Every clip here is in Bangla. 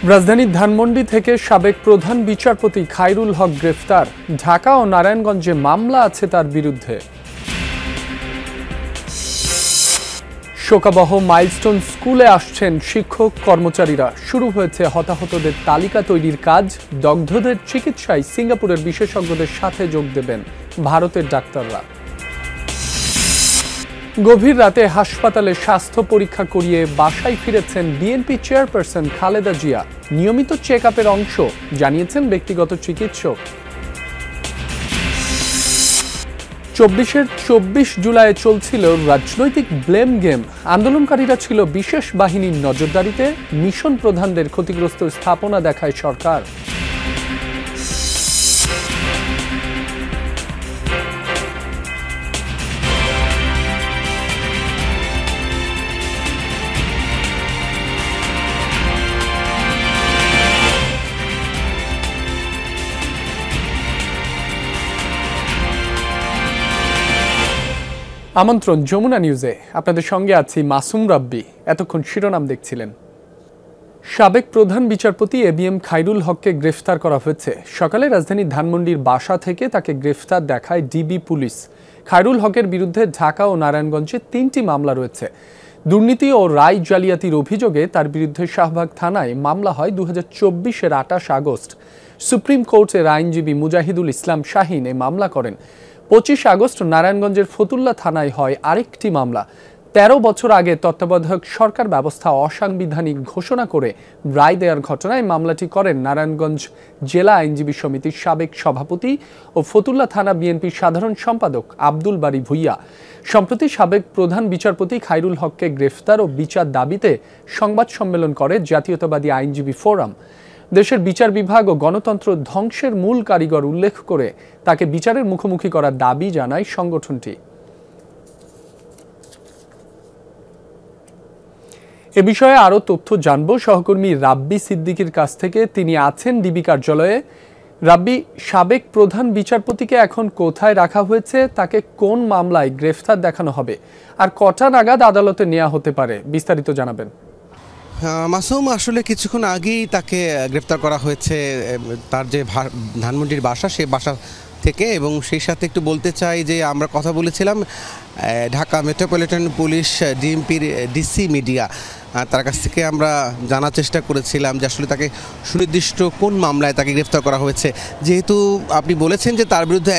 রাজধানীর ধানমন্ডি থেকে সাবেক প্রধান বিচারপতি খায়রুল হক গ্রেফতার। ঢাকা ও নারায়ণগঞ্জে মামলা আছে তার বিরুদ্ধে। শোকাবহ মাইলস্টোন স্কুলে আসছেন শিক্ষক কর্মচারীরা। শুরু হয়েছে হতাহতদের তালিকা তৈরির কাজ। দগ্ধদের চিকিৎসায় সিঙ্গাপুরের বিশেষজ্ঞদের সাথে যোগ দেবেন ভারতের ডাক্তাররা। গভীর রাতে হাসপাতালে স্বাস্থ্য পরীক্ষা করিয়ে বাসায় ফিরেছেন বিএনপি চেয়ারপারসন খালেদা জিয়া। নিয়মিত চেক আপের অংশ জানিয়েছেন ব্যক্তিগত চিকিৎসক। 24 জুলাই চলছিল রাজনৈতিক ব্লেম গেম। আন্দোলনকারীরা ছিল বিশেষ বাহিনীর নজরদারিতে। মিশন প্রধানদের ক্ষতিগ্রস্ত স্থাপনা দেখায় সরকার। আমন্ত্রণ যমুনা নিউজে, আপনাদের সঙ্গে আছি মাসুম রাব্বি। এতক্ষণ শিরোনাম দেখছিলেন। সাবেক প্রধান বিচারপতি এবিএম খায়রুল হককে গ্রেফতার করা হয়েছে। সকালে রাজধানীর ধানমন্ডির বাসা থেকে তাকে গ্রেফতার দেখায় ডিবি পুলিশ। খায়রুল হকের বিরুদ্ধে ঢাকা ও নারায়ণগঞ্জে 3টি মামলা রয়েছে। দুর্নীতি ও রায় জালিয়াতির অভিযোগে তার বিরুদ্ধে শাহবাগ থানায় মামলা হয় 2024-এর 28 আগস্ট। সুপ্রিম কোর্টের আইনজীবী মুজাহিদুল ইসলাম শাহিন এ মামলা করেন। 25 আগস্ট নারায়ণগঞ্জের ফতুল্লা থানায় হয় আরেকটি মামলা। 13 বছর আগে তত্ত্বাবধায়ক সরকার ব্যবস্থা অসাংবিধানিক ঘোষণা করে রায় দেওয়ার ঘটনায় মামলাটি করেন নারায়ণগঞ্জ জেলা আইনজীবী সমিতির সাবেক সভাপতি ও ফতুল্লা থানা বিএনপির সাধারণ সম্পাদক আব্দুল বারী ভূঁইয়া। সম্প্রতি সাবেক প্রধান বিচারপতি খায়রুল হককে গ্রেফতার ও বিচার দাবিতে সংবাদ সম্মেলন করে জাতীয়তাবাদী আইনজীবী ফোরাম। দেশের বিচার বিভাগ ও গণতন্ত্র ধ্বংসের মূল কারিগর উল্লেখ করে তাকে বিচারের মুখোমুখি করার দাবি জানায় সংগঠনটি। এ বিষয়ে আরও তথ্য জানব সহকর্মী রাব্বি সিদ্দিকীর কাছ থেকে। তিনি আছেন ডিবি কার্যালয়ে। রাব্বি, সাবেক প্রধান বিচারপতিকে এখন কোথায় রাখা হয়েছে? তাকে কোন মামলায় গ্রেফতার দেখানো হবে? আর কটা নাগাদ আদালতে নেওয়া হতে পারে? বিস্তারিত জানাবেন। মাসুম, আসলে কিছুক্ষণ আগেই তাকে গ্রেফতার করা হয়েছে তার যে ধানমন্ডির বাসা, সেই বাসা থেকে। এবং সেই সাথে একটু বলতে চাই যে আমরা কথা বলেছিলাম ঢাকা মেট্রোপলিটন পুলিশ ডিএমপির ডিসি মিডিয়া, তার কাছ থেকে আমরা জানার চেষ্টা করেছিলাম যে আসলে তাকে সুনির্দিষ্ট কোন মামলায় তাকে গ্রেফতার করা হয়েছে। যেহেতু আপনি বলেছেন যে তার বিরুদ্ধে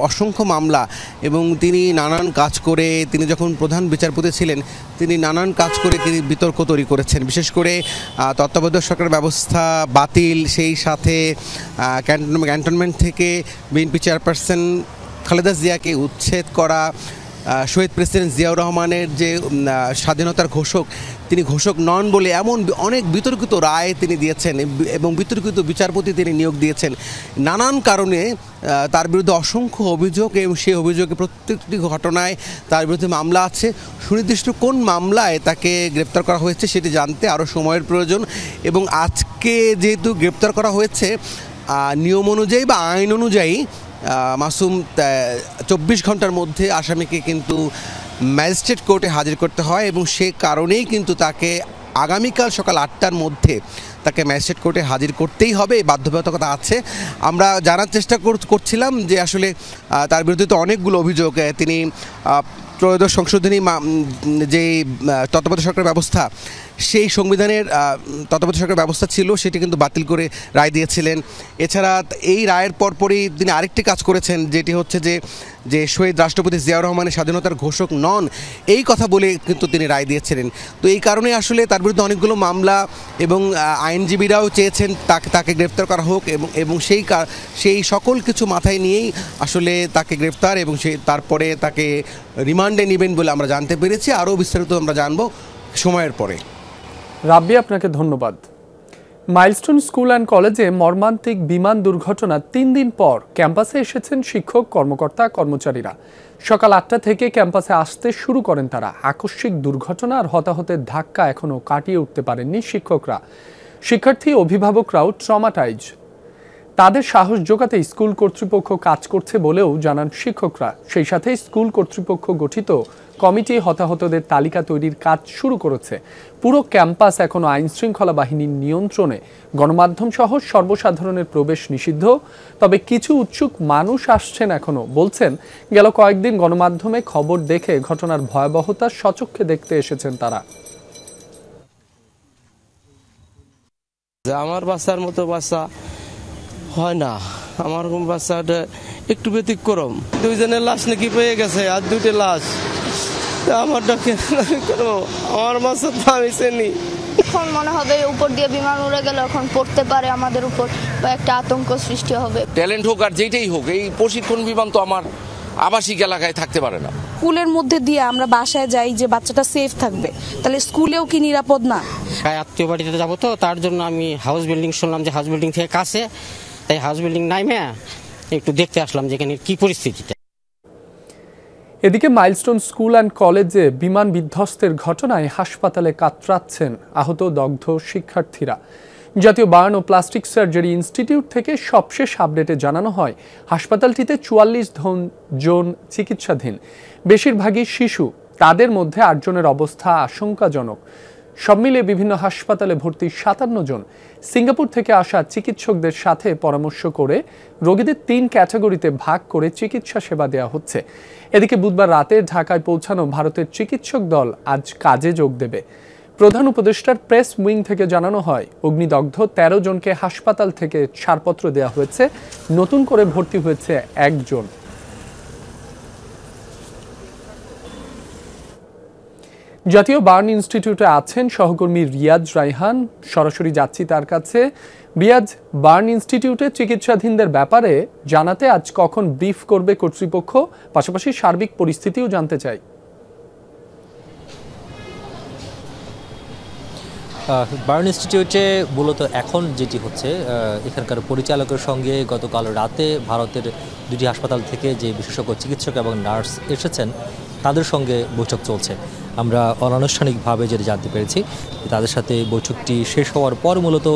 অসংখ্য মামলা এবং তিনি নানান কাজ করে, তিনি যখন প্রধান বিচারপতি ছিলেন তিনি নানান কাজ করে তিনি বিতর্ক তৈরি করেছেন। বিশেষ করে তত্ত্বাবধায়ক সরকার ব্যবস্থা বাতিল, সেই সাথে ক্যান্টনমেন্ট থেকে বিএনপি চেয়ারপারসন খালেদা জিয়াকে উচ্ছেদ করা, শহীদ প্রেসিডেন্ট জিয়াউর রহমানের যে স্বাধীনতার ঘোষক তিনি ঘোষক নন বলে এমন অনেক বিতর্কিত রায় তিনি দিয়েছেন এবং বিতর্কিত বিচারপতি তিনি নিয়োগ দিয়েছেন। নানান কারণে তার বিরুদ্ধে অসংখ্য অভিযোগ এবং সেই অভিযোগে প্রত্যেকটি ঘটনায় তার বিরুদ্ধে মামলা আছে। সুনির্দিষ্ট কোন মামলায় তাকে গ্রেপ্তার করা হয়েছে সেটি জানতে আরও সময়ের প্রয়োজন। এবং আজকে যেহেতু গ্রেপ্তার করা হয়েছে নিয়ম অনুযায়ী বা আইন অনুযায়ী মাসুম 24 ঘন্টার মধ্যে আসামিকে কিন্তু ম্যাজিস্ট্রেট কোর্টে হাজির করতে হয় এবং সে কারণেই কিন্তু তাকে আগামীকাল সকাল 8টার মধ্যে তাকে ম্যাজিস্ট্রেট কোর্টে হাজির করতেই হবে, বাধ্যবাধকতা আছে। আমরা জানার চেষ্টা করছিলাম যে আসলে তার বিরুদ্ধে তো অনেকগুলো অভিযোগ। তিনি ত্রয়োদশ সংশোধনী যে তত্ত্বাবধায়ক সরকার ব্যবস্থা, সেই সংবিধানের তত্ত্বাবধায়ক সরকার ব্যবস্থা ছিল সেটি কিন্তু বাতিল করে রায় দিয়েছিলেন। এছাড়া এই রায়ের পরপরই তিনি আরেকটি কাজ করেছেন, যেটি হচ্ছে যে শহীদ রাষ্ট্রপতি জিয়াউর রহমানের স্বাধীনতার ঘোষক নন, এই কথা বলে কিন্তু তিনি রায় দিয়েছিলেন। তো এই কারণে আসলে তার বিরুদ্ধে অনেকগুলো মামলা এবং আইনজীবীরাও চেয়েছেন তাকে গ্রেফতার করা হোক এবং সেই সকল কিছু মাথায় নিয়েই আসলে তাকে গ্রেফতার এবং তারপরে তাকে রিমান্ডে নেবেন বলে আমরা জানতে পেরেছি। আরও বিস্তারিত আমরা জানবো সময়ের পরে। রাব্বি, আপনাকে ধন্যবাদ। মাইলস্টোন স্কুল অ্যান্ড কলেজে মর্মান্তিক বিমান দুর্ঘটনা 3 দিন পর ক্যাম্পাসে এসেছেন শিক্ষক কর্মকর্তা কর্মচারীরা। সকাল 8টা থেকে ক্যাম্পাসে আসতে শুরু করেন তারা। আকস্মিক দুর্ঘটনা আর হতাহতের ধাক্কা এখনও কাটিয়ে উঠতে পারেননি শিক্ষকরা। শিক্ষার্থী অভিভাবকরাও ট্রমাটাইজ। তাদের সাহস জোগাতে স্কুল কর্তৃপক্ষ কাজ করছে বলেও জানান শিক্ষকরা। সেই সাথে স্কুল কর্তৃপক্ষ গঠিত কমিটি হতাহতদের তালিকা তৈরির কাজ শুরু করেছে। পুরো ক্যাম্পাস এখনো আইন শৃঙ্খলা বাহিনীর নিয়ন্ত্রণে। গণমাধ্যম সহ সর্বসাধারণের প্রবেশ নিষিদ্ধ। তবে কিছু উৎসুক মানুষ আসছেন এখনো। বলছেন গেল কয়েকদিন গণমাধ্যমে খবর দেখে ঘটনার ভয়াবহতা সচক্ষে দেখতে এসেছেন তারা। আমার বাচ্চার মতো বাচ্চা হয় না, আমার বাচ্চাটা একটু ব্যতিক্রম। দুইজনের লাশ নাকি পেয়ে গেছে, আর দুইটা লাশ। আমারটা করবো, আমার বাচ্চা তো আমি চিনি। এখন মনে হবে উপর দিয়ে বিমান উড়ে গেলে এখন পড়তে পারে আমাদের উপর, বা একটা আতঙ্ক সৃষ্টি হবে। ট্যালেন্ট হোক আর যেটাই হোক, এই প্রশিক্ষণ বিমান তো আমার আবাসিক এলাকায় থাকতে পারে না। স্কুলের মধ্যে দিয়ে আমরা বাসায় যাই যে বাচ্চাটা সেফ থাকবে, তাহলে স্কুলেও কি নিরাপদ না? আত্মীয় বাড়িতে যাবো, তো তার জন্য আমি হাউস বিল্ডিং শুনলাম যে হাউস বিল্ডিং থেকে কাছে, তাই হাউস বিল্ডিং নাইমে একটু দেখতে আসলাম যে এখানে কি পরিস্থিতিটা। এদিকে মাইলস্টোন স্কুল অ্যান্ড কলেজে বিমান বিধ্বস্তের ঘটনায় হাসপাতালে কাতরাচ্ছেন আহত দগ্ধ শিক্ষার্থীরা। জাতীয় বার্ন ও প্লাস্টিক সার্জারি ইনস্টিটিউট থেকে সবশেষ আপডেটে জানানো হয় হাসপাতালটিতে ৪৪ জন চিকিৎসাধীন, বেশিরভাগই শিশু। তাদের মধ্যে ৮ জনের অবস্থা আশঙ্কাজনক। সব মিলিয়ে বিভিন্ন হাসপাতালে ভর্তি ৫৭ জন। সিঙ্গাপুর থেকে আসা চিকিৎসকদের সাথে পরামর্শ করে রোগীদের ৩ ক্যাটাগরিতে ভাগ করে চিকিৎসা সেবা দেওয়া হচ্ছে। এদিকে বুধবার রাতে ঢাকায় পৌঁছানো ভারতের চিকিৎসক দল আজ কাজে যোগ দেবে। প্রধান উপদেষ্টার প্রেস উইং থেকে জানানো হয় অগ্নিদগ্ধ ১৩ জনকে হাসপাতাল থেকে ছাড়পত্র দেওয়া হয়েছে, নতুন করে ভর্তি হয়েছে ১ জন। জাতীয় বার্ন ইনস্টিটিউটে আছেন সহকর্মী রিয়াজ রায়হান। সরাসরি যাচ্ছি তার কাছে। রিয়াজ, বার্ন ইনস্টিটিউটে চিকিৎসাধীনদের ব্যাপারে জানাতে আজ কখন ব্রিফ করবে কর্তৃপক্ষ, পাশাপাশি সার্বিক পরিস্থিতিও জানতে চাই। বার্ন ইনস্টিটিউটে মূলত এখন যেটি হচ্ছে, এখানকার পরিচালকের সঙ্গে গতকাল রাতে ভারতের 2টি হাসপাতাল থেকে যে বিশেষজ্ঞ চিকিৎসক এবং নার্স এসেছেন তাদের সঙ্গে বৈঠক চলছে। আমরা অনানুষ্ঠানিকভাবে যেটা জানতে পেরেছি, তাদের সাথে বৈঠকটি শেষ হওয়ার পর মূলত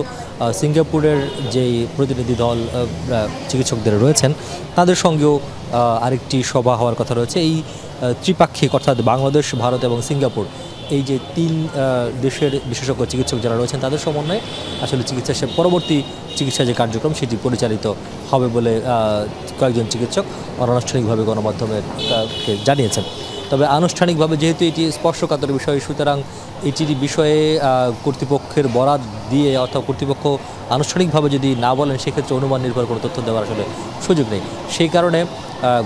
সিঙ্গাপুরের যেই প্রতিনিধি দল চিকিৎসকদের রয়েছেন তাদের সঙ্গেও আরেকটি সভা হওয়ার কথা রয়েছে। এই ত্রিপাক্ষিক অর্থাৎ বাংলাদেশ, ভারত এবং সিঙ্গাপুর, এই যে 3 দেশের বিশেষজ্ঞ চিকিৎসক যারা রয়েছেন তাদের সমন্বয়ে আসলে পরবর্তী চিকিৎসা যে কার্যক্রম সেটি পরিচালিত হবে বলে কয়েকজন চিকিৎসক অনানুষ্ঠানিকভাবে গণমাধ্যমে জানিয়েছেন। তবে আনুষ্ঠানিকভাবে যেহেতু এটি স্পর্শকাতর বিষয়, সুতরাং এটির বিষয়ে কর্তৃপক্ষের বরাত দিয়ে অথবা কর্তৃপক্ষ আনুষ্ঠানিকভাবে যদি না বলেন সেক্ষেত্রে অনুমান নির্ভর করে তথ্য দেওয়ার আসলে সুযোগ নেই। সেই কারণে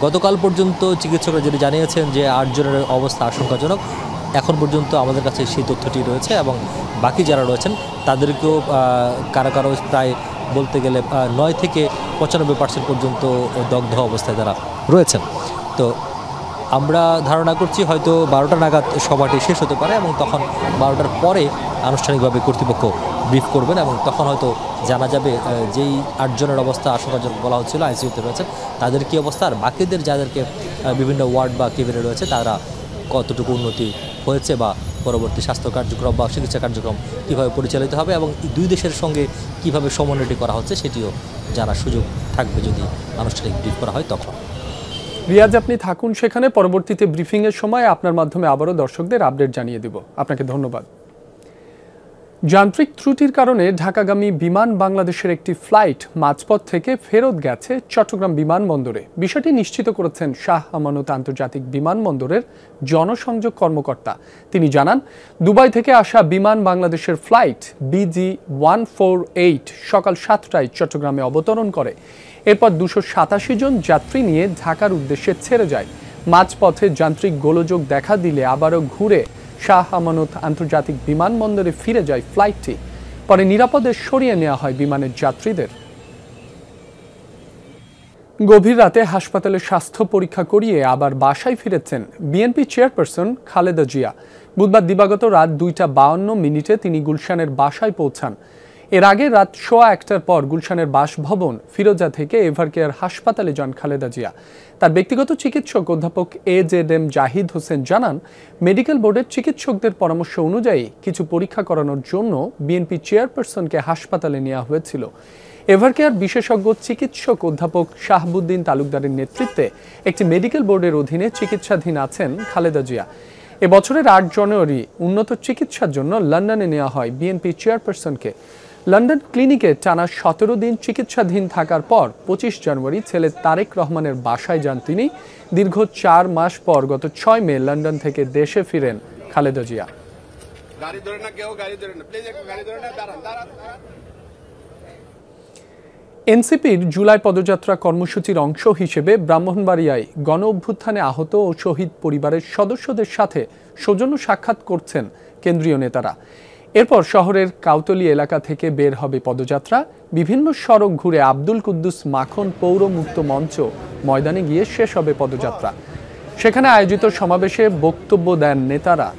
গতকাল পর্যন্ত চিকিৎসকরা যেটি জানিয়েছেন যে 8 জনের অবস্থা আশঙ্কাজনক, এখন পর্যন্ত আমাদের কাছে সেই তথ্যটি রয়েছে এবং বাকি যারা রয়েছেন তাদেরকেও কারো কারো প্রায় বলতে গেলে 9 থেকে 95% পর্যন্ত দগ্ধ অবস্থায় তারা রয়েছেন। তো আমরা ধারণা করছি হয়তো 12টা নাগাদ সভাটি শেষ হতে পারে এবং তখন 12টার পরে আনুষ্ঠানিকভাবে কর্তৃপক্ষ ব্রিফ করবেন এবং তখন হয়তো জানা যাবে যেই 8 জনের অবস্থা আশঙ্কাজনক বলা হচ্ছিল আইসিইউতে রয়েছেন তাদের কী অবস্থা, আর বাকিদের যাদেরকে বিভিন্ন ওয়ার্ড বা কেবিনে রয়েছে তারা কতটুকু উন্নতি হয়েছে বা পরবর্তী স্বাস্থ্য কার্যক্রম বা চিকিৎসা কার্যক্রম কীভাবে পরিচালিত হবে এবং 2 দেশের সঙ্গে কীভাবে সমন্বয়টি করা হচ্ছে সেটিও জানার সুযোগ থাকবে যদি আনুষ্ঠানিক ব্রিফ করা হয় তখন। রিয়াজ, আপনি থাকুন সেখানে। পরবর্তীতে ব্রিফিংয়ের সময় আপনার মাধ্যমে আবারও দর্শকদের আপডেট জানিয়ে দিব। আপনাকে ধন্যবাদ। যান্ত্রিক ত্রুটির কারণে ঢাকাগামী বিমান বাংলাদেশের একটি ফ্লাইট মাঝপথ থেকে ফেরত গেছে চট্টগ্রাম বিমানবন্দরে। বিষয়টি নিশ্চিত করেছেন শাহ আমানত আন্তর্জাতিক বিমানবন্দরের জনসংযোগ কর্মকর্তা। তিনি জানান, দুবাই থেকে আসা বিমান বাংলাদেশের ফ্লাইট BG148 সকাল 7টায় চট্টগ্রামে অবতরণ করে। এরপর 287 জন যাত্রী নিয়ে ঢাকার উদ্দেশ্যে ছেড়ে যায়। মাঝপথে যান্ত্রিক গোলযোগ দেখা দিলে আবারও ঘুরে শাহ আমানত আন্তর্জাতিক বিমানবন্দরে ফিরে যায় ফ্লাইটটি। পরে নিরাপদে সরিয়ে নেওয়া হয় বিমানের যাত্রীদের। গভীর রাতে হাসপাতালে স্বাস্থ্য পরীক্ষা করিয়ে আবার বাসায় ফিরেছেন বিএনপি চেয়ারপারসন খালেদা জিয়া। বুধবার দিবাগত রাত 2:52 তিনি গুলশানের বাসায় পৌঁছান। এর আগে রাত 1:15টার পর গুলশানের বাসভবন ফিরোজা থেকে এভারকেয়ার হাসপাতালে যান খালেদা জিয়া। তার ব্যক্তিগত চিকিৎসক অধ্যাপক AZM জাহিদ হোসেন জানান, মেডিকেল বোর্ডের চিকিৎসকদের পরামর্শ অনুযায়ী কিছু পরীক্ষা করানোর জন্য বিএনপি চেয়ারপারসনকে হাসপাতালে নেওয়া হয়েছিল। এভারকেয়ার বিশেষজ্ঞ চিকিৎসক অধ্যাপক শাহাবুদ্দিন তালুকদারের নেতৃত্বে একটি মেডিকেল বোর্ডের অধীনে চিকিৎসাধীন আছেন খালেদা জিয়া। এবছরের ৮ জানুয়ারি উন্নত চিকিৎসার জন্য লন্ডনে নেওয়া হয় বিএনপি চেয়ারপারসনকে। লন্ডন ক্লিনিকে টানা ১৭ দিন চিকিৎসাধীন থাকার পর ২৫ জানুয়ারি ছেলে তারেক রহমানের বাসায় যান তিনি। দীর্ঘ ৪ মাস পর গত ৬ মে লন্ডন থেকে দেশে ফিরেন খালেদা জিয়া। এনসিপির জুলাই পদযাত্রা কর্মসূচির অংশ হিসেবে ব্রাহ্মণবাড়িয়ায় গণ অভ্যুত্থানে আহত ও শহীদ পরিবারের সদস্যদের সাথে সৌজন্য সাক্ষাৎ করছেন কেন্দ্রীয় নেতারা। এরপর শহরের কাউতলী এলাকা থেকে বের হবে পদযাত্রা। বিভিন্ন সড়ক ঘুরে আব্দুল কুদ্দুস মাখন পৌর মুক্ত মঞ্চ ময়দানে গিয়ে শেষ হবে পদযাত্রা। সেখানে আয়োজিত সমাবেশে বক্তব্য দেন নেতারা।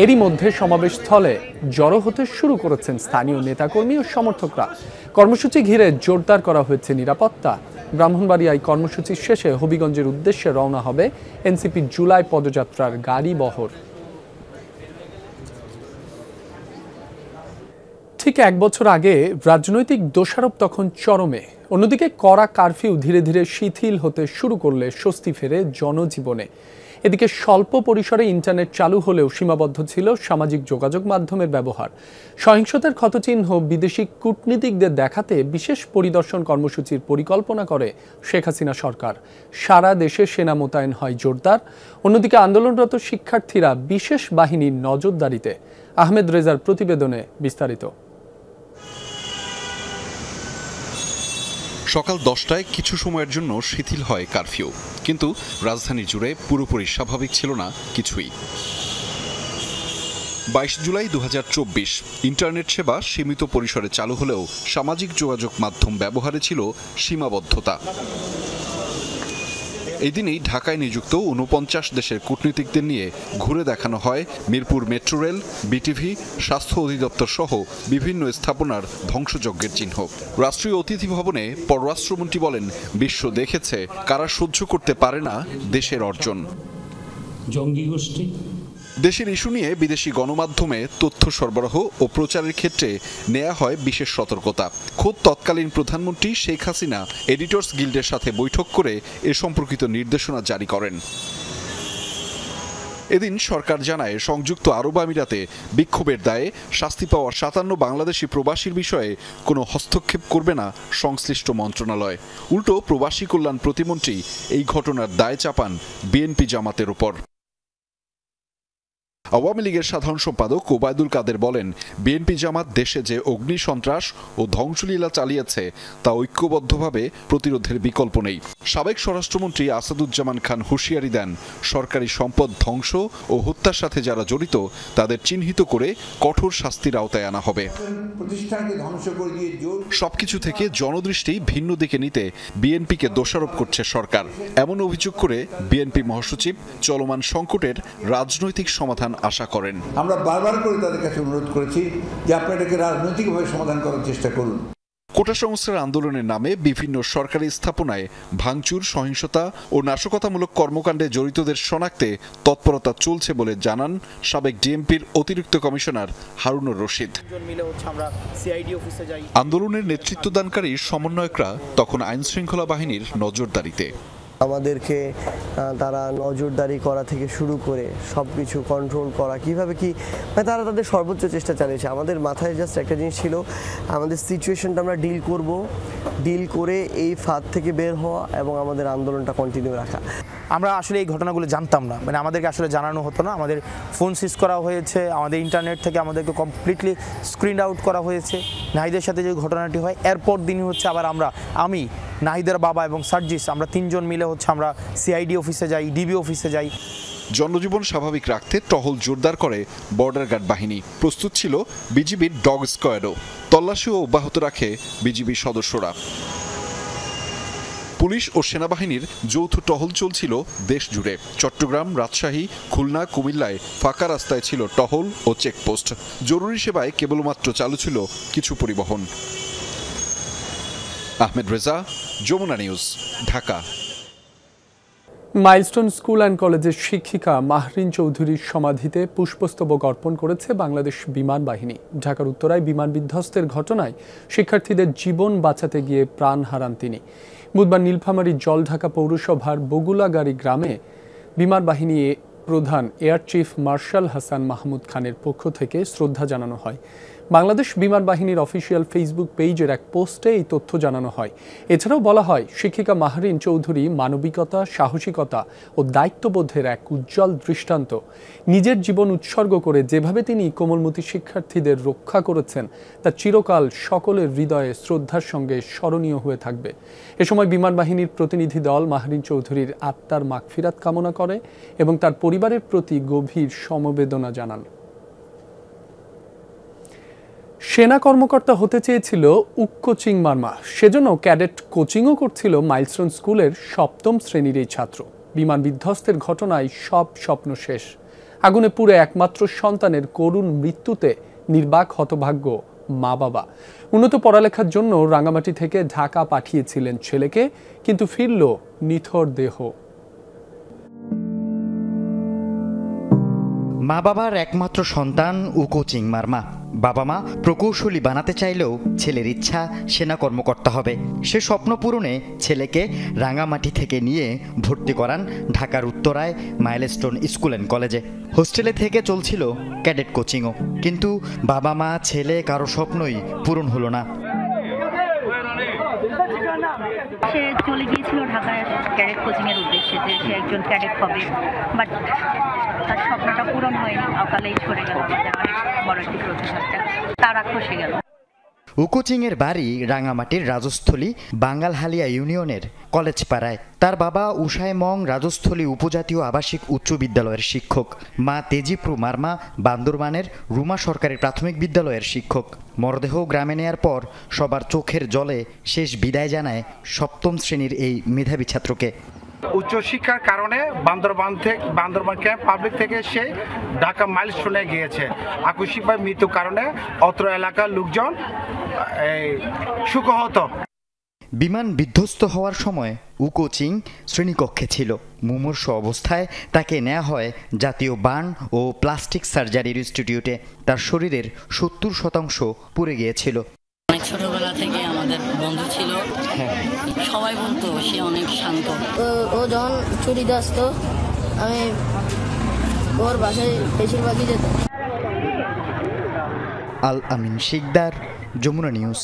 এরই মধ্যে সমাবেশস্থলে জড়ো হতে শুরু করেছেন স্থানীয় নেতাকর্মী ও সমর্থকরা। কর্মসূচি ঘিরে জোরদার করা হয়েছে নিরাপত্তা। ব্রাহ্মণবাড়িয়ায় কর্মসূচি শেষে হবিগঞ্জের উদ্দেশ্যে রওনা হবে এনসিপির জুলাই পদযাত্রার গাড়ি বহর। ঠিক ১ বছর আগে রাজনৈতিক দোষারোপ তখন চরমে। অন্যদিকে কড়া কারফিউ ধীরে ধীরে শিথিল হতে শুরু করলে স্বস্তি ফেরে জনজীবনে। এদিকে স্বল্প পরিসরে ইন্টারনেট চালু হলেও সীমাবদ্ধ ছিল সামাজিক যোগাযোগ মাধ্যমের ব্যবহার। সহিংসতার ক্ষতচিহ্ন বিদেশি কূটনীতিকদের দেখাতে বিশেষ পরিদর্শন কর্মসূচির পরিকল্পনা করে শেখ হাসিনা সরকার। সারা দেশে সেনা মোতায়েন হয় জোরদার। অন্যদিকে আন্দোলনরত শিক্ষার্থীরা বিশেষ বাহিনীর নজরদারিতে। আহমেদ রেজার প্রতিবেদনে বিস্তারিত। সকাল ১০টায় কিছু সময়ের জন্য শিথিল হয় কারফিউ, কিন্তু রাজধানী জুড়ে পুরোপুরি স্বাভাবিক ছিল না কিছুই। ২২ জুলাই ২০২৪ ইন্টারনেট সেবা সীমিত পরিসরে চালু হলেও সামাজিক যোগাযোগ মাধ্যম ব্যবহারে ছিল সীমাবদ্ধতা। এই দিনেই ঢাকায় নিযুক্ত ৪৯ দেশের কূটনীতিকদের নিয়ে ঘুরে দেখানো হয় মিরপুর মেট্রো রেল, বিটিভি, স্বাস্থ্য অধিদপ্তর সহ বিভিন্ন স্থাপনার ধ্বংসযজ্ঞের চিহ্ন। রাষ্ট্রীয় অতিথি ভবনে পররাষ্ট্রমন্ত্রী বলেন, বিশ্ব দেখেছে কারা সহ্য করতে পারে না দেশের অর্জন। জঙ্গি গোষ্ঠী দেশের ইস্যু নিয়ে বিদেশি গণমাধ্যমে তথ্য সরবরাহ ও প্রচারের ক্ষেত্রে নেওয়া হয় বিশেষ সতর্কতা। খোদ তৎকালীন প্রধানমন্ত্রী শেখ হাসিনা এডিটর্স গিল্ডের সাথে বৈঠক করে এ সম্পর্কিত নির্দেশনা জারি করেন। এদিন সরকার জানায়, সংযুক্ত আরব আমিরাতে বিক্ষোভের দায়ে শাস্তি পাওয়া ৫৭ বাংলাদেশি প্রবাসীর বিষয়ে কোনো হস্তক্ষেপ করবে না সংশ্লিষ্ট মন্ত্রণালয়। উল্টো প্রবাসী কল্যাণ প্রতিমন্ত্রী এই ঘটনার দায় চাপান বিএনপি জামাতের উপর। আওয়ামী লীগের সাধারণ সম্পাদক ওবায়দুল কাদের বলেন, বিএনপি জামাত দেশে যে অগ্নি সন্ত্রাস ও ধ্বংসলীলা চালিয়েছে তা ঐক্যবদ্ধভাবে প্রতিরোধের বিকল্প নেই। সাবেক স্বরাষ্ট্রমন্ত্রী আসাদুজ্জামান খান হুঁশিয়ারি দেন, সরকারি সম্পদ ধ্বংস ও হত্যার সাথে যারা জড়িত তাদের চিহ্নিত করে কঠোর শাস্তির আওতায় আনা হবে। সবকিছু থেকে জনদৃষ্টি ভিন্ন দিকে নিতে বিএনপিকে দোষারোপ করছে সরকার। এমন অভিযোগ করে বিএনপি মহাসচিব চলমান সংকটের রাজনৈতিক সমাধান আশা করেন। আমরা বারবার করে তাদের কাছে অনুরোধ করেছি যে আপনারা এটাকে রাজনৈতিকভাবে সমাধান করার চেষ্টা করুন। কোটা সংস্কার আন্দোলনের নামে বিভিন্ন সরকারি স্থাপনায় ভাঙচুর, সহিংসতা ও নাশকতামূলক কর্মকাণ্ডে জড়িতদের শনাক্তে তৎপরতা চলছে বলে জানান সাবেক ডিএমপির অতিরিক্ত কমিশনার হারুনুর রশিদ। আন্দোলনের নেতৃত্বদানকারী সমন্বয়করা তখন আইন শৃঙ্খলা বাহিনীর নজরদারিতে। আমাদেরকে তারা নজরদারি করা থেকে শুরু করে সব কিছু কন্ট্রোল করা, কীভাবে কি তারা তাদের সর্বোচ্চ চেষ্টা চালিয়েছে। আমাদের মাথায় জাস্ট একটা জিনিস ছিল, আমাদের সিচুয়েশনটা আমরা ডিল করে এই ফাঁদ থেকে বের হওয়া এবং আমাদের আন্দোলনটা কন্টিনিউ রাখা। আমরা আসলে এই ঘটনাগুলো জানতাম না, মানে আমাদেরকে আসলে জানানো হতো না। আমাদের ফোন সিজ করা হয়েছে, আমাদের ইন্টারনেট থেকে আমাদেরকে কমপ্লিটলি স্ক্রিন আউট করা হয়েছে। নাহিদের সাথে যে ঘটনাটি হয় এরপর দিনই হচ্ছে আবার আমি নাহিদের বাবা এবং সার্জিস আমরা 3 জন মিলে আমরা সিআইডি অফিসে যাই, ডিবি অফিসে যাই। জনজীবন স্বাভাবিক রাখতে টহল জোরদার করে বর্ডার গার্ড বাহিনী। প্রস্তুত ছিল বিজিবির ডগ স্কোয়াডও। তল্লাশিও অব্যাহত রাখে বিজিবি সদস্যরা। পুলিশ ও সেনাবাহিনীর যৌথ টহল চলছিল দেশ জুড়ে। চট্টগ্রাম, রাজশাহী, খুলনা, কুমিল্লায় ফাঁকা রাস্তায় ছিল টহল ও চেকপোস্ট। জরুরি সেবায় কেবলমাত্র চালু ছিল কিছু পরিবহন। Ahmed Reza, Jamuna news, Dhaka. Milestone school and কলেজের শিক্ষিকা মাহরিন চৌধুরীর সমাধিতে পুষ্পস্তবক অর্পণ করেছে বাংলাদেশ বিমান বাহিনী। ঢাকার উত্তরায় বিমান বিধ্বস্তের ঘটনায় শিক্ষার্থীদের জীবন বাঁচাতে গিয়ে প্রাণ হারান তিনি। বুধবার নীলফামারী জলঢাকা পৌরসভার বগুলাগাড়ি গ্রামে বিমান বাহিনী প্রধান air chief marshal Hasan Mahmud খানের পক্ষ থেকে শ্রদ্ধা জানানো হয়। বাংলাদেশ বিমান বাহিনীর অফিসিয়াল ফেসবুক পেজের এক পোস্টে এই তথ্য জানানো হয়। এছাড়াও বলা হয়, শিক্ষিকা মাহরিন চৌধুরী মানবিকতা, সাহসিকতা ও দায়িত্ববোধের এক উজ্জ্বল দৃষ্টান্ত। নিজের জীবন উৎসর্গ করে যেভাবে তিনি কোমলমতি শিক্ষার্থীদের রক্ষা করেছেন তা চিরকাল সকলের হৃদয়ে শ্রদ্ধার সঙ্গে স্মরণীয় হয়ে থাকবে। এ সময় বিমান বাহিনীর প্রতিনিধি দল মাহরিন চৌধুরীর আত্মার মাগফিরাত কামনা করে এবং তার পরিবারের প্রতি গভীর সমবেদনা জানান। সেনা কর্মকর্তা হতে চেয়েছিল উক্কো চিংমারমা, সেজন্য ক্যাডেট কোচিংও করছিল মাইলস্টোন স্কুলের 7ম শ্রেণীর এই ছাত্র। বিমান বিধ্বস্তের ঘটনায় সব স্বপ্ন শেষ। আগুনে পুড়ে একমাত্র সন্তানের করুণ মৃত্যুতে নির্বাক হতভাগ্য মা বাবা। উন্নত পড়ালেখার জন্য রাঙামাটি থেকে ঢাকা পাঠিয়েছিলেন ছেলেকে, কিন্তু ফিরল নিথর দেহ। মা বাবার একমাত্র সন্তান উকো চিংমারমা। বাবা মা প্রকৌশলী বানাতে চাইলেও ছেলের ইচ্ছা সেনা কর্মকর্তা হবে। সে স্বপ্ন পূরণে ছেলেকে রাঙামাটি থেকে নিয়ে ভর্তি করান ঢাকার উত্তরায় মাইলস্টোন স্কুল অ্যান্ড কলেজে। হোস্টেলে থেকে চলছিল ক্যাডেট কোচিংও, কিন্তু বাবা মা ছেলে কারো স্বপ্নই পূরণ হলো না। সে চলে গিয়েছিল ঢাকায় ক্যাডেট কোচিংয়ের উদ্দেশ্যে, যে সে একজন ক্যাডেট হবে, বাট তার স্বপ্নটা পূরণ হয়নি, অকালেই সরে গেল। বড় একটি প্রতিষ্ঠানটা তার আক্রোশে গেল। উকোচিংয়ের বাড়ি রাঙামাটির রাজস্থলী বাঙ্গালহালিয়া ইউনিয়নের কলেজ পাড়ায়। তার বাবা উষায় মং রাজস্থলী উপজাতীয় আবাসিক উচ্চ বিদ্যালয়ের শিক্ষক, মা তেজিপ্রু মার্মা বান্দরবানের রুমা সরকারি প্রাথমিক বিদ্যালয়ের শিক্ষক। মরদেহ গ্রামে নেয়ার পর সবার চোখের জলে শেষ বিদায় জানায় 7ম শ্রেণীর এই মেধাবী ছাত্রকে। উচ্চশিক্ষার কারণে বান্দরবান ক্যাম্প পাবলিক থেকে সে ঢাকা মাইলস্টোনে গিয়েছে। আকস্মিকভাবে মৃত্যুর কারণে অত্র এলাকার লোকজন শোকাহত। বিমান বিধ্বস্ত হওয়ার সময় উকোচিং শ্রেণীকক্ষে ছিল। মুমূর্ষু অবস্থায় তাকে নেওয়া হয় জাতীয় বার্ন ও প্লাস্টিক সার্জারির ইনস্টিটিউটে। তার শরীরের 70% পুড়ে গিয়েছিল। অনেক ছোটবেলা থেকে আমাদের বন্ধু ছিল, সবাই বলতো সে অনেক শান্ত। ও যখন ছুটিতে আসতো আমি ওর বাসায় বেশিরভাগই যেতাম। আল আমিন শিকদার, যমুনা নিউজ।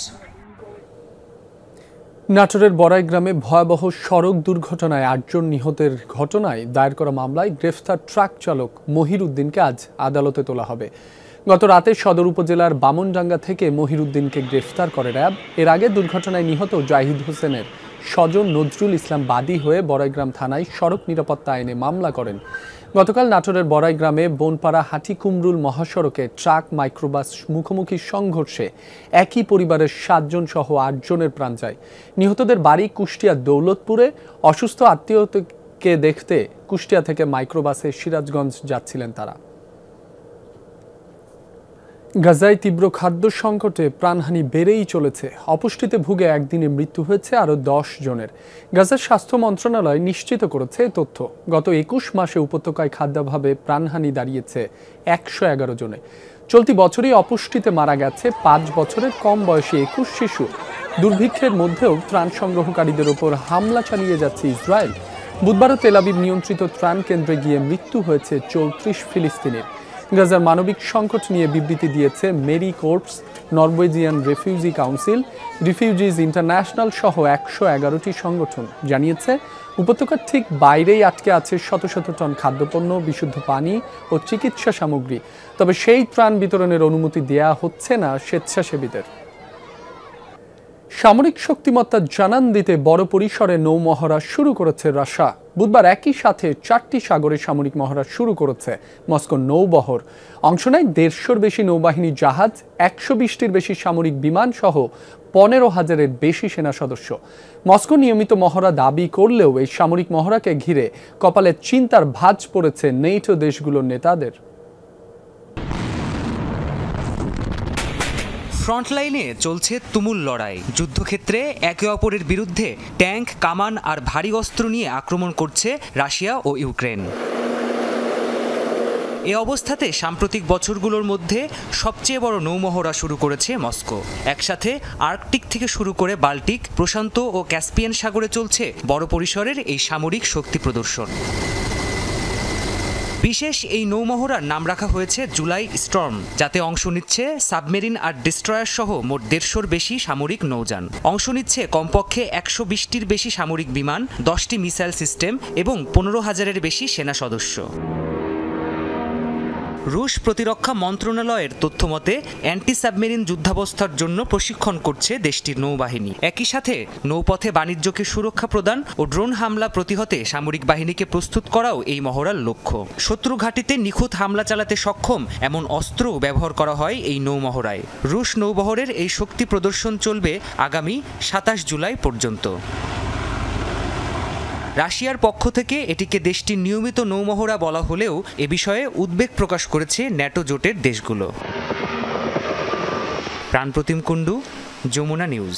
নাটোরের বড়াই গ্রামে ভয়াবহ সড়ক দুর্ঘটনায় 8 জন নিহতের ঘটনায় দায়ের করা মামলায় গ্রেফতার ট্রাক চালক মহিরুদ্দিনকে আজ আদালতে তোলা হবে। গত রাতে সদর উপজেলার বামনডাঙ্গা থেকে মহিরুদ্দিনকে গ্রেফতার করে র্যাব। এর আগে দুর্ঘটনায় নিহত জাহিদ হোসেনের স্বজন নজরুল ইসলাম বাদী হয়ে বড়াইগ্রাম থানায় সড়ক নিরাপত্তা আইনে মামলা করেন। গতকাল নাটোরের বড়াই গ্রামে বনপাড়া হাটিকুমরুল মহাসড়কে ট্রাক মাইক্রোবাস মুখোমুখি সংঘর্ষে একই পরিবারের 7 জন সহ 8 জনের প্রাণ যায়। নিহতদের বাড়ি কুষ্টিয়ার দৌলতপুরে। অসুস্থ আত্মীয়কে দেখতে কুষ্টিয়া থেকে মাইক্রোবাসে সিরাজগঞ্জ যাচ্ছিলেন তারা। গাজায় তীব্র খাদ্য সংকটে প্রাণহানি বেড়েই চলেছে। অপুষ্টিতে ভুগে একদিনে মৃত্যু হয়েছে আরও 10 জনের। গাজার স্বাস্থ্য মন্ত্রণালয় নিশ্চিত করেছে এই তথ্য। গত 21 মাসে উপত্যকায় খাদ্যাভাবে প্রাণহানি দাঁড়িয়েছে 111 জনে। চলতি বছরই অপুষ্টিতে মারা গেছে 5 বছরের কম বয়সী 21 শিশু। দুর্ভিক্ষের মধ্যেও ত্রাণ সংগ্রহকারীদের ওপর হামলা চালিয়ে যাচ্ছে ইসরায়েল। বুধবারও তেল আবিব নিয়ন্ত্রিত ত্রাণ কেন্দ্রে গিয়ে মৃত্যু হয়েছে 34 ফিলিস্তিনির। গাজার মানবিক সংকট নিয়ে বিবৃতি দিয়েছে Mercy Corps, Norwegian Refugee Council, Refugees International সহ 111টি সংগঠন। জানিয়েছে উপত্যকার ঠিক বাইরেই আটকে আছে শত শত টন খাদ্যপণ্য, বিশুদ্ধ পানি ও চিকিৎসা সামগ্রী। তবে সেই ত্রাণ বিতরণের অনুমতি দেয়া হচ্ছে না স্বেচ্ছাসেবীদের। সামরিক শক্তিমত্তা জানান দিতে বড় পরিসরে নৌমহড়া শুরু করেছে রাশিয়া। বুধবার একই সাথে 4টি সাগরে সামরিক মহড়া শুরু করেছে মস্কো নৌবহর। অংশ নেয় 150-র বেশি নৌবাহিনী জাহাজ, 120টির বেশি সামরিক বিমান সহ 15,000-এর বেশি সেনা সদস্য। মস্কো নিয়মিত মহড়া দাবি করলেও এই সামরিক মহড়াকে ঘিরে কপালে চিন্তার ভাঁজ পড়েছে নেটো দেশগুলোর নেতাদের। ফ্রন্টলাইনে চলছে তুমুল লড়াই। যুদ্ধক্ষেত্রে একে অপরের বিরুদ্ধে ট্যাঙ্ক, কামান আর ভারী অস্ত্র নিয়ে আক্রমণ করছে রাশিয়া ও ইউক্রেন। এ অবস্থাতে সাম্প্রতিক বছরগুলোর মধ্যে সবচেয়ে বড় নৌমহড়া শুরু করেছে মস্কো। একসাথে আর্কটিক থেকে শুরু করে বাল্টিক, প্রশান্ত ও ক্যাসপিয়ান সাগরে চলছে বড় পরিসরের এই সামরিক শক্তি প্রদর্শন। বিশেষ এই নৌমহড়ার নাম রাখা হয়েছে জুলাই স্টর্ম, যাতে অংশ নিচ্ছে সাবমেরিন আর ডিস্ট্রয়ার সহ মোট 150-র বেশি সামরিক নৌযান। অংশ নিচ্ছে কমপক্ষে 120টির বেশি সামরিক বিমান, 10টি মিসাইল সিস্টেম এবং 15,000-এর বেশি সেনা সদস্য। রুশ প্রতিরক্ষা মন্ত্রণালয়ের তথ্যমতে অ্যান্টি সাবমেরিন যুদ্ধাবস্থার জন্য প্রশিক্ষণ করছে দেশটির নৌবাহিনী। একই সাথে নৌপথে বাণিজ্যকে সুরক্ষা প্রদান ও ড্রোন হামলা প্রতিহতে সামরিক বাহিনীকে প্রস্তুত করাও এই মহড়ার লক্ষ্য। শত্রু ঘাঁটিতে নিখুঁত হামলা চালাতে সক্ষম এমন অস্ত্রও ব্যবহার করা হয় এই নৌমহড়ায়। রুশ নৌবহরের এই শক্তি প্রদর্শন চলবে আগামী 27 জুলাই পর্যন্ত। রাশিয়ার পক্ষ থেকে এটিকে দেশটির নিয়মিত নৌমহড়া বলা হলেও এ বিষয়ে উদ্বেগ প্রকাশ করেছে ন্যাটো জোটের দেশগুলো। প্রাণপ্রতিম কুণ্ডু, যমুনা নিউজ।